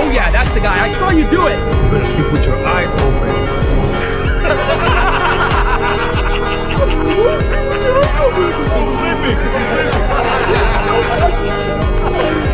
Oh yeah, that's the guy. I saw you do it. You better sleep with your eyes open. He's sleeping.